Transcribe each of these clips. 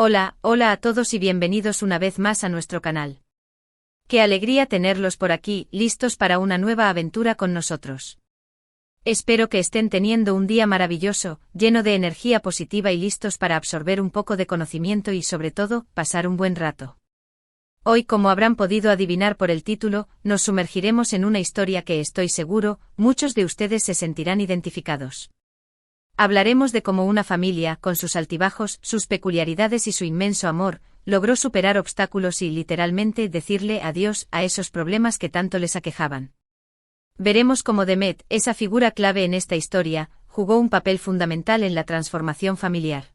Hola a todos y bienvenidos una vez más a nuestro canal. Qué alegría tenerlos por aquí, listos para una nueva aventura con nosotros. Espero que estén teniendo un día maravilloso, lleno de energía positiva y listos para absorber un poco de conocimiento y sobre todo, pasar un buen rato. Hoy, como habrán podido adivinar por el título, nos sumergiremos en una historia que estoy seguro, muchos de ustedes se sentirán identificados. Hablaremos de cómo una familia, con sus altibajos, sus peculiaridades y su inmenso amor, logró superar obstáculos y literalmente decirle adiós a esos problemas que tanto les aquejaban. Veremos cómo Demet, esa figura clave en esta historia, jugó un papel fundamental en la transformación familiar.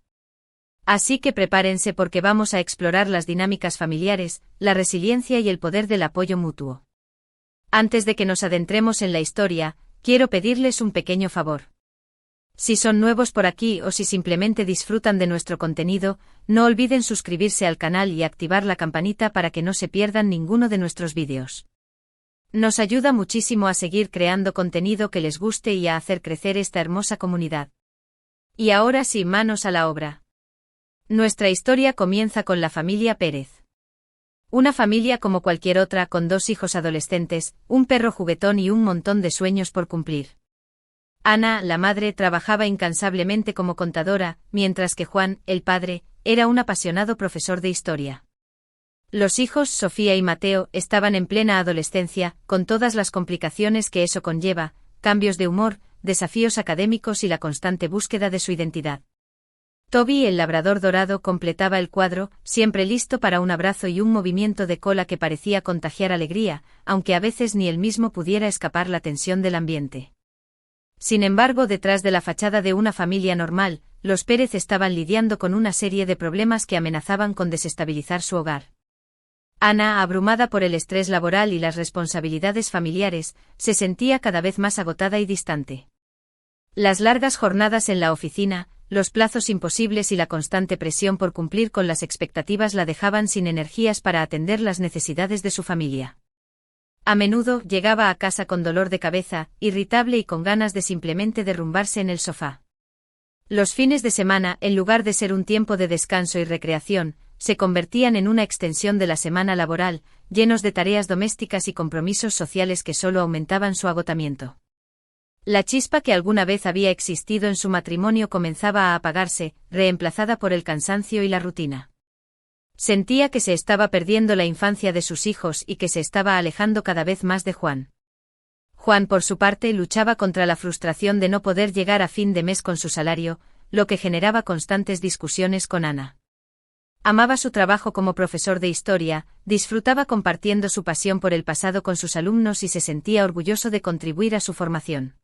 Así que prepárense porque vamos a explorar las dinámicas familiares, la resiliencia y el poder del apoyo mutuo. Antes de que nos adentremos en la historia, quiero pedirles un pequeño favor. Si son nuevos por aquí o si simplemente disfrutan de nuestro contenido, no olviden suscribirse al canal y activar la campanita para que no se pierdan ninguno de nuestros vídeos. Nos ayuda muchísimo a seguir creando contenido que les guste y a hacer crecer esta hermosa comunidad. Y ahora sí, manos a la obra. Nuestra historia comienza con la familia Pérez. Una familia como cualquier otra con 2 hijos adolescentes, un perro juguetón y un montón de sueños por cumplir. Ana, la madre, trabajaba incansablemente como contadora, mientras que Juan, el padre, era un apasionado profesor de historia. Los hijos, Sofía y Mateo, estaban en plena adolescencia, con todas las complicaciones que eso conlleva, cambios de humor, desafíos académicos y la constante búsqueda de su identidad. Toby, el labrador dorado, completaba el cuadro, siempre listo para un abrazo y un movimiento de cola que parecía contagiar alegría, aunque a veces ni él mismo pudiera escapar la tensión del ambiente. Sin embargo, detrás de la fachada de una familia normal, los Pérez estaban lidiando con una serie de problemas que amenazaban con desestabilizar su hogar. Ana, abrumada por el estrés laboral y las responsabilidades familiares, se sentía cada vez más agotada y distante. Las largas jornadas en la oficina, los plazos imposibles y la constante presión por cumplir con las expectativas la dejaban sin energías para atender las necesidades de su familia. A menudo llegaba a casa con dolor de cabeza, irritable y con ganas de simplemente derrumbarse en el sofá. Los fines de semana, en lugar de ser un tiempo de descanso y recreación, se convertían en una extensión de la semana laboral, llenos de tareas domésticas y compromisos sociales que solo aumentaban su agotamiento. La chispa que alguna vez había existido en su matrimonio comenzaba a apagarse, reemplazada por el cansancio y la rutina. Sentía que se estaba perdiendo la infancia de sus hijos y que se estaba alejando cada vez más de Juan. Juan, por su parte, luchaba contra la frustración de no poder llegar a fin de mes con su salario, lo que generaba constantes discusiones con Ana. Amaba su trabajo como profesor de historia, disfrutaba compartiendo su pasión por el pasado con sus alumnos y se sentía orgulloso de contribuir a su formación.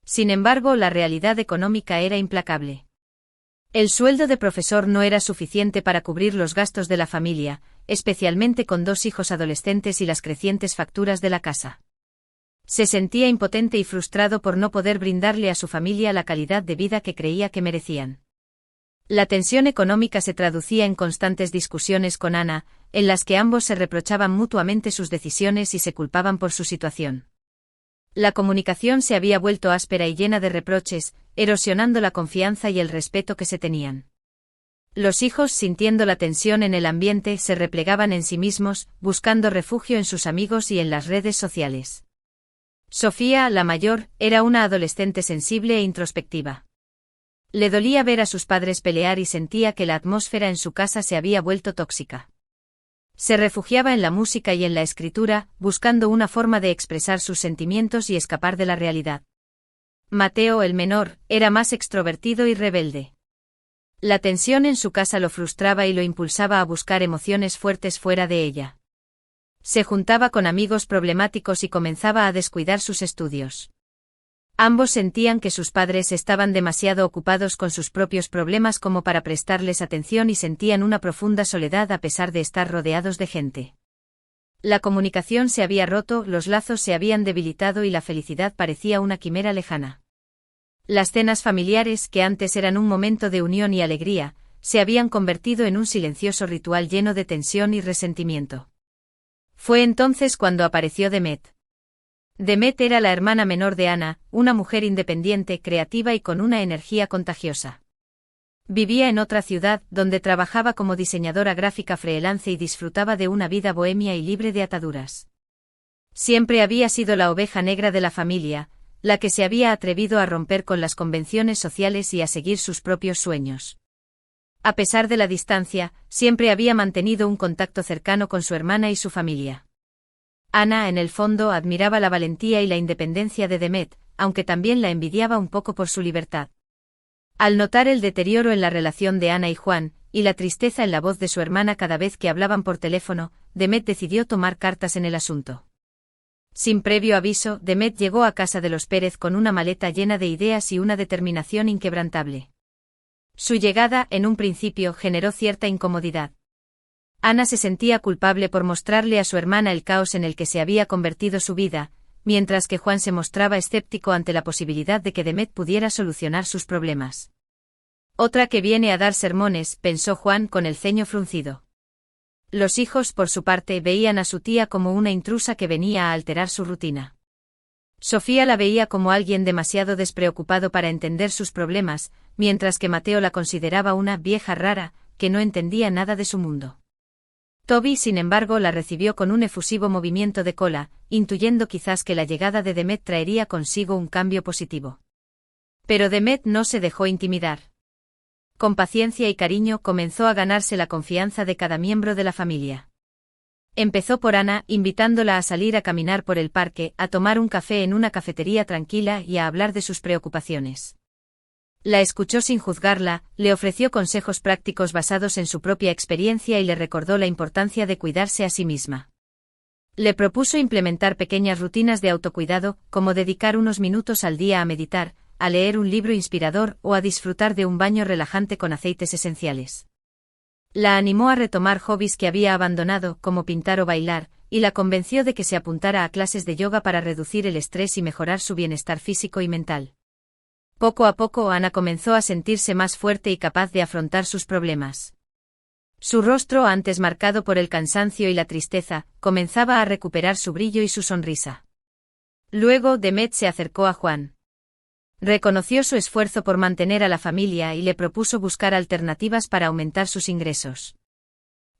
Sin embargo, la realidad económica era implacable. El sueldo de profesor no era suficiente para cubrir los gastos de la familia, especialmente con 2 hijos adolescentes y las crecientes facturas de la casa. Se sentía impotente y frustrado por no poder brindarle a su familia la calidad de vida que creía que merecían. La tensión económica se traducía en constantes discusiones con Ana, en las que ambos se reprochaban mutuamente sus decisiones y se culpaban por su situación. La comunicación se había vuelto áspera y llena de reproches, erosionando la confianza y el respeto que se tenían. Los hijos, sintiendo la tensión en el ambiente, se replegaban en sí mismos, buscando refugio en sus amigos y en las redes sociales. Sofía, la mayor, era una adolescente sensible e introspectiva. Le dolía ver a sus padres pelear y sentía que la atmósfera en su casa se había vuelto tóxica. Se refugiaba en la música y en la escritura, buscando una forma de expresar sus sentimientos y escapar de la realidad. Mateo, el menor, era más extrovertido y rebelde. La tensión en su casa lo frustraba y lo impulsaba a buscar emociones fuertes fuera de ella. Se juntaba con amigos problemáticos y comenzaba a descuidar sus estudios. Ambos sentían que sus padres estaban demasiado ocupados con sus propios problemas como para prestarles atención y sentían una profunda soledad a pesar de estar rodeados de gente. La comunicación se había roto, los lazos se habían debilitado y la felicidad parecía una quimera lejana. Las cenas familiares, que antes eran un momento de unión y alegría, se habían convertido en un silencioso ritual lleno de tensión y resentimiento. Fue entonces cuando apareció Demet. Demet era la hermana menor de Ana, una mujer independiente, creativa y con una energía contagiosa. Vivía en otra ciudad, donde trabajaba como diseñadora gráfica freelance y disfrutaba de una vida bohemia y libre de ataduras. Siempre había sido la oveja negra de la familia, la que se había atrevido a romper con las convenciones sociales y a seguir sus propios sueños. A pesar de la distancia, siempre había mantenido un contacto cercano con su hermana y su familia. Ana, en el fondo, admiraba la valentía y la independencia de Demet, aunque también la envidiaba un poco por su libertad. Al notar el deterioro en la relación de Ana y Juan, y la tristeza en la voz de su hermana cada vez que hablaban por teléfono, Demet decidió tomar cartas en el asunto. Sin previo aviso, Demet llegó a casa de los Pérez con una maleta llena de ideas y una determinación inquebrantable. Su llegada, en un principio, generó cierta incomodidad. Ana se sentía culpable por mostrarle a su hermana el caos en el que se había convertido su vida, mientras que Juan se mostraba escéptico ante la posibilidad de que Demet pudiera solucionar sus problemas. Otra que viene a dar sermones, pensó Juan con el ceño fruncido. Los hijos, por su parte, veían a su tía como una intrusa que venía a alterar su rutina. Sofía la veía como alguien demasiado despreocupado para entender sus problemas, mientras que Mateo la consideraba una vieja rara, que no entendía nada de su mundo. Toby, sin embargo, la recibió con un efusivo movimiento de cola, intuyendo quizás que la llegada de Demet traería consigo un cambio positivo. Pero Demet no se dejó intimidar. Con paciencia y cariño comenzó a ganarse la confianza de cada miembro de la familia. Empezó por Ana, invitándola a salir a caminar por el parque, a tomar un café en una cafetería tranquila y a hablar de sus preocupaciones. La escuchó sin juzgarla, le ofreció consejos prácticos basados en su propia experiencia y le recordó la importancia de cuidarse a sí misma. Le propuso implementar pequeñas rutinas de autocuidado, como dedicar unos minutos al día a meditar, a leer un libro inspirador o a disfrutar de un baño relajante con aceites esenciales. La animó a retomar hobbies que había abandonado, como pintar o bailar, y la convenció de que se apuntara a clases de yoga para reducir el estrés y mejorar su bienestar físico y mental. Poco a poco Ana comenzó a sentirse más fuerte y capaz de afrontar sus problemas. Su rostro, antes marcado por el cansancio y la tristeza, comenzaba a recuperar su brillo y su sonrisa. Luego Demet se acercó a Juan. Reconoció su esfuerzo por mantener a la familia y le propuso buscar alternativas para aumentar sus ingresos.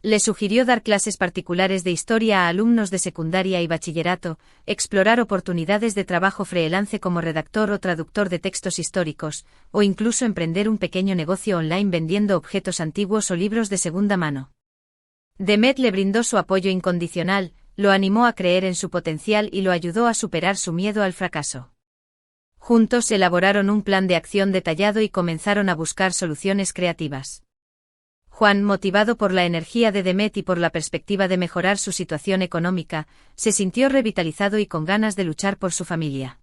Le sugirió dar clases particulares de historia a alumnos de secundaria y bachillerato, explorar oportunidades de trabajo freelance como redactor o traductor de textos históricos, o incluso emprender un pequeño negocio online vendiendo objetos antiguos o libros de segunda mano. Demet le brindó su apoyo incondicional, lo animó a creer en su potencial y lo ayudó a superar su miedo al fracaso. Juntos elaboraron un plan de acción detallado y comenzaron a buscar soluciones creativas. Juan, motivado por la energía de Demet y por la perspectiva de mejorar su situación económica, se sintió revitalizado y con ganas de luchar por su familia.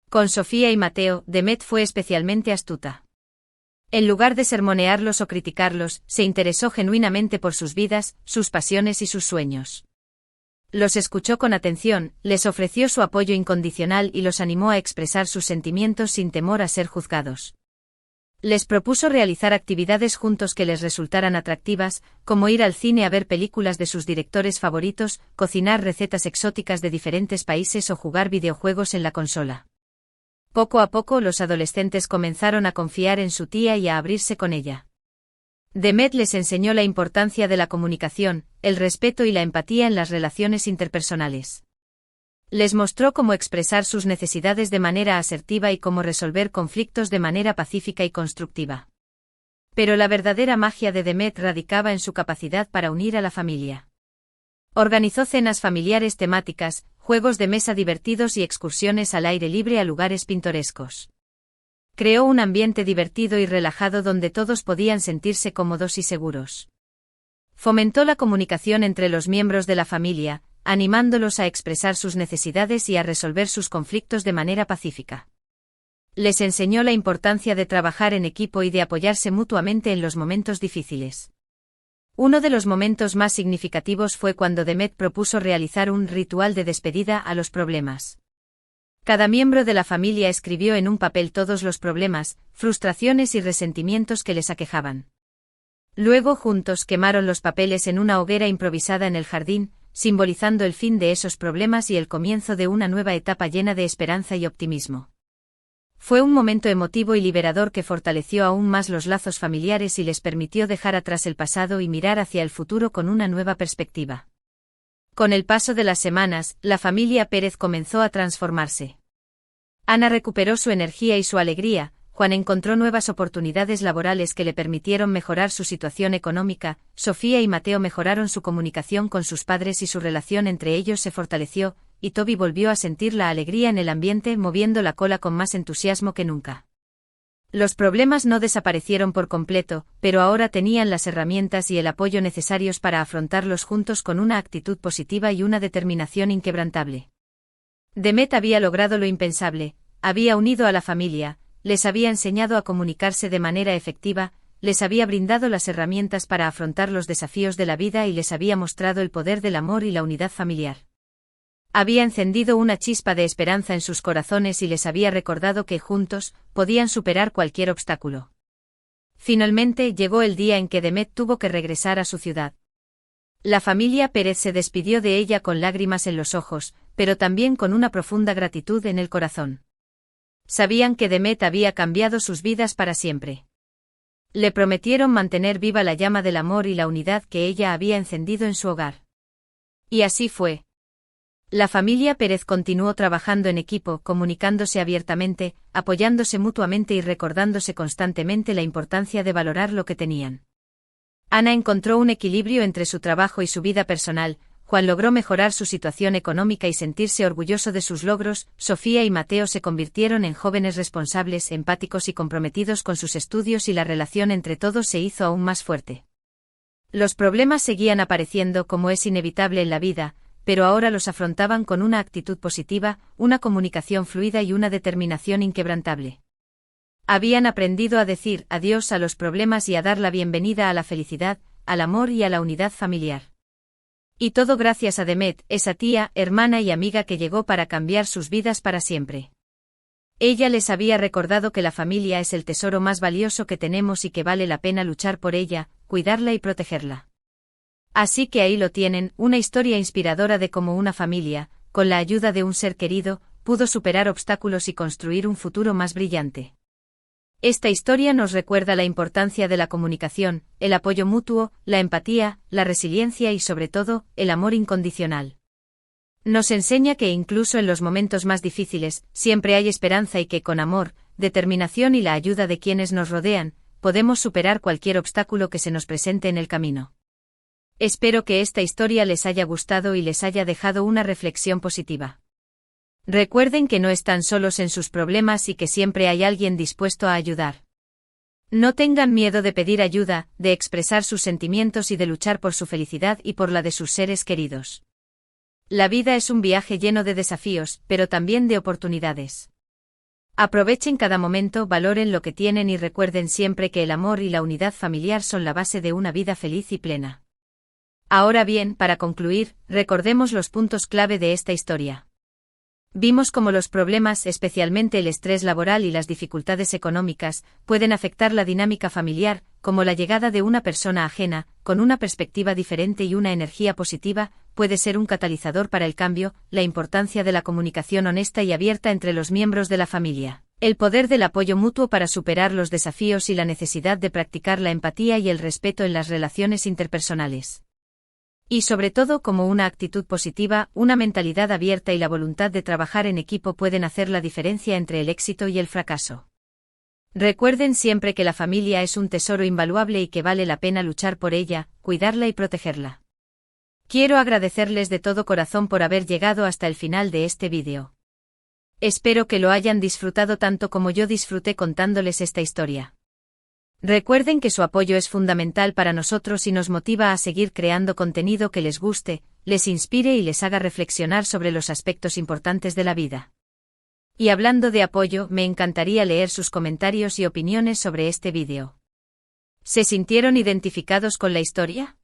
Con Sofía y Mateo, Demet fue especialmente astuta. En lugar de sermonearlos o criticarlos, se interesó genuinamente por sus vidas, sus pasiones y sus sueños. Los escuchó con atención, les ofreció su apoyo incondicional y los animó a expresar sus sentimientos sin temor a ser juzgados. Les propuso realizar actividades juntos que les resultaran atractivas, como ir al cine a ver películas de sus directores favoritos, cocinar recetas exóticas de diferentes países o jugar videojuegos en la consola. Poco a poco los adolescentes comenzaron a confiar en su tía y a abrirse con ella. Demet les enseñó la importancia de la comunicación, el respeto y la empatía en las relaciones interpersonales. Les mostró cómo expresar sus necesidades de manera asertiva y cómo resolver conflictos de manera pacífica y constructiva. Pero la verdadera magia de Demet radicaba en su capacidad para unir a la familia. Organizó cenas familiares temáticas, juegos de mesa divertidos y excursiones al aire libre a lugares pintorescos. Creó un ambiente divertido y relajado donde todos podían sentirse cómodos y seguros. Fomentó la comunicación entre los miembros de la familia, animándolos a expresar sus necesidades y a resolver sus conflictos de manera pacífica. Les enseñó la importancia de trabajar en equipo y de apoyarse mutuamente en los momentos difíciles. Uno de los momentos más significativos fue cuando Demet propuso realizar un ritual de despedida a los problemas. Cada miembro de la familia escribió en un papel todos los problemas, frustraciones y resentimientos que les aquejaban. Luego juntos quemaron los papeles en una hoguera improvisada en el jardín, simbolizando el fin de esos problemas y el comienzo de una nueva etapa llena de esperanza y optimismo. Fue un momento emotivo y liberador que fortaleció aún más los lazos familiares y les permitió dejar atrás el pasado y mirar hacia el futuro con una nueva perspectiva. Con el paso de las semanas, la familia Pérez comenzó a transformarse. Ana recuperó su energía y su alegría, Juan encontró nuevas oportunidades laborales que le permitieron mejorar su situación económica, Sofía y Mateo mejoraron su comunicación con sus padres y su relación entre ellos se fortaleció, y Toby volvió a sentir la alegría en el ambiente moviendo la cola con más entusiasmo que nunca. Los problemas no desaparecieron por completo, pero ahora tenían las herramientas y el apoyo necesarios para afrontarlos juntos con una actitud positiva y una determinación inquebrantable. Demet había logrado lo impensable, había unido a la familia, les había enseñado a comunicarse de manera efectiva, les había brindado las herramientas para afrontar los desafíos de la vida y les había mostrado el poder del amor y la unidad familiar. Había encendido una chispa de esperanza en sus corazones y les había recordado que juntos podían superar cualquier obstáculo. Finalmente llegó el día en que Demet tuvo que regresar a su ciudad. La familia Pérez se despidió de ella con lágrimas en los ojos, pero también con una profunda gratitud en el corazón. Sabían que Demet había cambiado sus vidas para siempre. Le prometieron mantener viva la llama del amor y la unidad que ella había encendido en su hogar. Y así fue. La familia Pérez continuó trabajando en equipo, comunicándose abiertamente, apoyándose mutuamente y recordándose constantemente la importancia de valorar lo que tenían. Ana encontró un equilibrio entre su trabajo y su vida personal, Juan logró mejorar su situación económica y sentirse orgulloso de sus logros, Sofía y Mateo se convirtieron en jóvenes responsables, empáticos y comprometidos con sus estudios y la relación entre todos se hizo aún más fuerte. Los problemas seguían apareciendo como es inevitable en la vida, pero ahora los afrontaban con una actitud positiva, una comunicación fluida y una determinación inquebrantable. Habían aprendido a decir adiós a los problemas y a dar la bienvenida a la felicidad, al amor y a la unidad familiar. Y todo gracias a Demet, esa tía, hermana y amiga que llegó para cambiar sus vidas para siempre. Ella les había recordado que la familia es el tesoro más valioso que tenemos y que vale la pena luchar por ella, cuidarla y protegerla. Así que ahí lo tienen, una historia inspiradora de cómo una familia, con la ayuda de un ser querido, pudo superar obstáculos y construir un futuro más brillante. Esta historia nos recuerda la importancia de la comunicación, el apoyo mutuo, la empatía, la resiliencia y sobre todo, el amor incondicional. Nos enseña que incluso en los momentos más difíciles, siempre hay esperanza y que con amor, determinación y la ayuda de quienes nos rodean, podemos superar cualquier obstáculo que se nos presente en el camino. Espero que esta historia les haya gustado y les haya dejado una reflexión positiva. Recuerden que no están solos en sus problemas y que siempre hay alguien dispuesto a ayudar. No tengan miedo de pedir ayuda, de expresar sus sentimientos y de luchar por su felicidad y por la de sus seres queridos. La vida es un viaje lleno de desafíos, pero también de oportunidades. Aprovechen cada momento, valoren lo que tienen y recuerden siempre que el amor y la unidad familiar son la base de una vida feliz y plena. Ahora bien, para concluir, recordemos los puntos clave de esta historia. Vimos cómo los problemas, especialmente el estrés laboral y las dificultades económicas, pueden afectar la dinámica familiar, como la llegada de una persona ajena, con una perspectiva diferente y una energía positiva, puede ser un catalizador para el cambio, la importancia de la comunicación honesta y abierta entre los miembros de la familia, el poder del apoyo mutuo para superar los desafíos y la necesidad de practicar la empatía y el respeto en las relaciones interpersonales. Y sobre todo como una actitud positiva, una mentalidad abierta y la voluntad de trabajar en equipo pueden hacer la diferencia entre el éxito y el fracaso. Recuerden siempre que la familia es un tesoro invaluable y que vale la pena luchar por ella, cuidarla y protegerla. Quiero agradecerles de todo corazón por haber llegado hasta el final de este vídeo. Espero que lo hayan disfrutado tanto como yo disfruté contándoles esta historia. Recuerden que su apoyo es fundamental para nosotros y nos motiva a seguir creando contenido que les guste, les inspire y les haga reflexionar sobre los aspectos importantes de la vida. Y hablando de apoyo, me encantaría leer sus comentarios y opiniones sobre este vídeo. ¿Se sintieron identificados con la historia?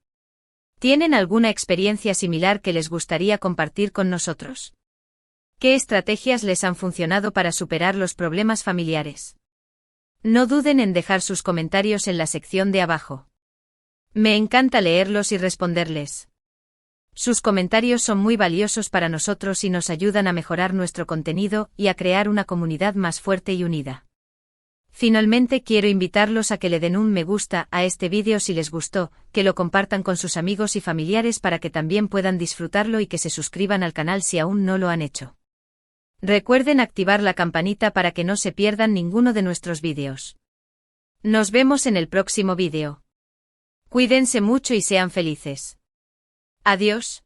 ¿Tienen alguna experiencia similar que les gustaría compartir con nosotros? ¿Qué estrategias les han funcionado para superar los problemas familiares? No duden en dejar sus comentarios en la sección de abajo. Me encanta leerlos y responderles. Sus comentarios son muy valiosos para nosotros y nos ayudan a mejorar nuestro contenido y a crear una comunidad más fuerte y unida. Finalmente quiero invitarlos a que le den un me gusta a este vídeo si les gustó, que lo compartan con sus amigos y familiares para que también puedan disfrutarlo y que se suscriban al canal si aún no lo han hecho. Recuerden activar la campanita para que no se pierdan ninguno de nuestros vídeos. Nos vemos en el próximo vídeo. Cuídense mucho y sean felices. Adiós.